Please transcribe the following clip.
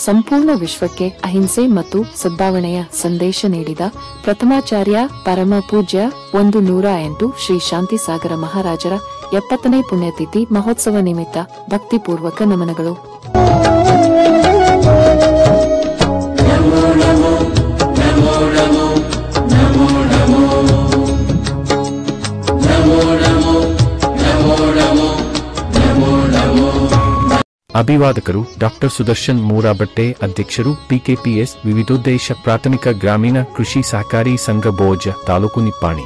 ಸಂಪೂರ್ಣ ವಿಶ್ವಕ್ಕೆ ಅಹಿಂಸೆ ಮತ್ತು ಸದ್ಭಾವನೆಯ ಸಂದೇಶ ನೀಡಿದ ಪ್ರಥಮಾಚಾರ್ಯ ಪರಮ ಪೂಜ್ಯ 108 ಶ್ರೀ ಶಾಂತಿಸಾಗರ ಮಹಾರಾಜರ 70ನೇ ಪುಣ್ಯತಿಥಿ ಮಹೋತ್ಸವ ನಿಮಿತ್ತ ಭಕ್ತಿಪೂರ್ವಕ ನಮನಗಳು. ಅಭಿವಾದಕರು ಡಾಕ್ಟರ್ ಸುದರ್ಶನ್ ಮೂರಾಬಟ್ಟೆ, ಅಧ್ಯಕ್ಷರು ಪಿಕೆಪಿಎಸ್ ವಿವಿಧೋದ್ದೇಶ ಪ್ರಾಥಮಿಕ ಗ್ರಾಮೀಣ ಕೃಷಿ ಸಹಕಾರಿ ಸಂಘ ಬೋಜ, ತಾಲೂಕು ನಿಪ್ಪಾಣಿ.